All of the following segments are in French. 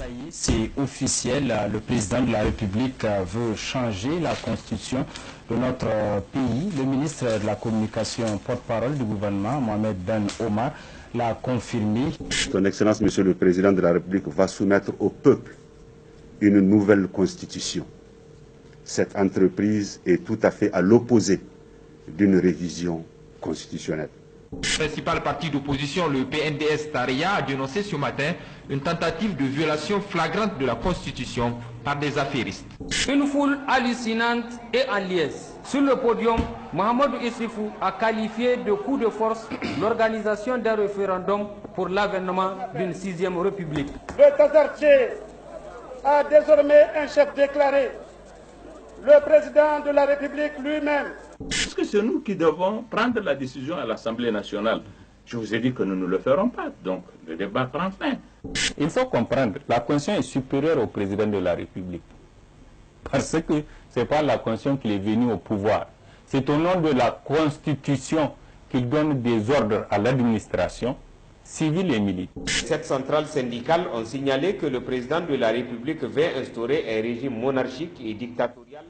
Ça y est, c'est officiel. Le président de la République veut changer la constitution de notre pays. Le ministre de la Communication, porte-parole du gouvernement, Mohamed Ben Omar, l'a confirmé. Son Excellence, Monsieur le Président de la République, va soumettre au peuple une nouvelle constitution. Cette entreprise est tout à fait à l'opposé d'une révision constitutionnelle. Le principal parti d'opposition, le PNDS Taria, a dénoncé ce matin une tentative de violation flagrante de la Constitution par des affairistes. Une foule hallucinante et en liesse. Sur le podium, Mahamadou Issifou a qualifié de coup de force l'organisation d'un référendum pour l'avènement d'une 6e République. Le Tazarché a désormais un chef déclaré, le président de la République lui-même. Est-ce que c'est nous qui devons prendre la décision à l'Assemblée nationale? Je vous ai dit que nous ne le ferons pas, donc le débat prend fin. Il faut comprendre, la Constitution est supérieure au président de la République. Parce que ce n'est pas la Constitution qui est venue au pouvoir. C'est au nom de la Constitution qu'il donne des ordres à l'administration civile et militaire. Cette centrale syndicale ont signalé que le président de la République veut instaurer un régime monarchique et dictatorial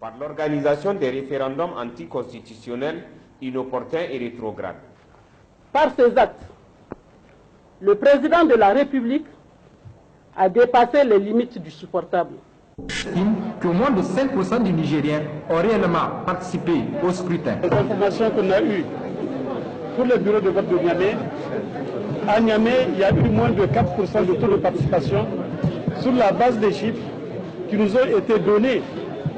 par l'organisation des référendums anticonstitutionnels inopportuns et rétrogrades. Par ces actes, le président de la République a dépassé les limites du supportable. Que moins de 5% des Nigériens ont réellement participé au scrutin. Les informations qu'on a eues pour le bureau de vote de Niamey, à Niamey, il y a eu moins de 4% de taux de participation sur la base des chiffres qui nous ont été donnés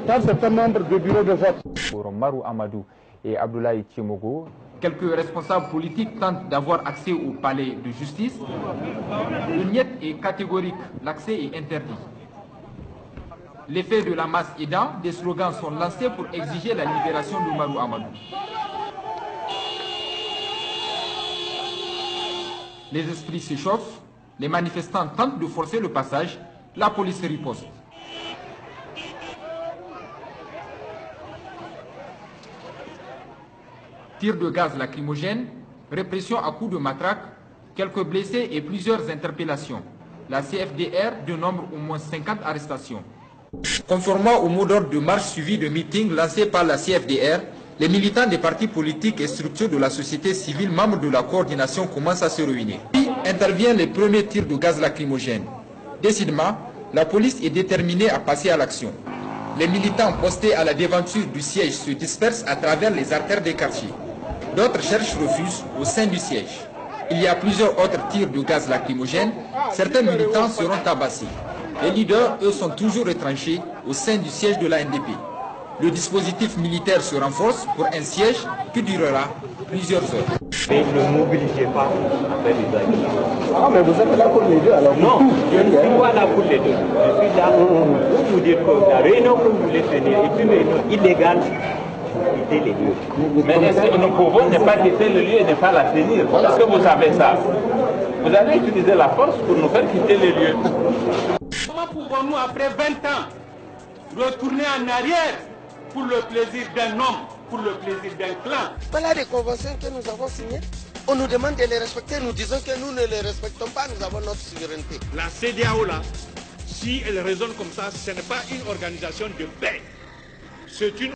par certains membres du bureau de vote. Pour Marou Amadou et Abdoulaye Tchemogo. Quelques responsables politiques tentent d'avoir accès au palais de justice. Le niet est catégorique, l'accès est interdit. L'effet de la masse aidant, des slogans sont lancés pour exiger la libération de Marou Amadou. Les esprits s'échauffent, les manifestants tentent de forcer le passage, la police riposte. Tirs de gaz lacrymogène, répression à coups de matraque, quelques blessés et plusieurs interpellations. La CFDR dénombre au moins 50 arrestations. Conformément au mot d'ordre de marche suivi de meetings lancés par la CFDR, les militants des partis politiques et structures de la société civile membres de la coordination commencent à se réunir. Puis interviennent les premiers tirs de gaz lacrymogène. Décidément, la police est déterminée à passer à l'action. Les militants postés à la devanture du siège se dispersent à travers les artères des quartiers. D'autres cherchent refuge au sein du siège. Il y a plusieurs autres tirs de gaz lacrymogène. Certains militants seront tabassés. Les leaders, eux, sont toujours retranchés au sein du siège de la NDP. Le dispositif militaire se renforce pour un siège qui durera plusieurs heures. Mais ne mobilisez pas à faire des actions. Ah, mais vous êtes là pour les deux alors? Non, je ne suis pas là pour les deux. Je suis là pour vous dire que la réunion que vous voulez tenir est une réunion illégale. Quitter les lieux. Mais est-ce que nous pouvons ne pas quitter le lieu et ne pas la tenir? Est-ce que vous savez ça? Vous allez utiliser la force pour nous faire quitter les lieux. Comment pouvons-nous, après 20 ans, retourner en arrière pour le plaisir d'un homme, pour le plaisir d'un clan? Voilà les conventions que nous avons signées. On nous demande de les respecter. Nous disons que nous ne les respectons pas. Nous avons notre souveraineté. La CEDEAO, là, si elle raisonne comme ça, ce n'est pas une organisation de paix. C'est une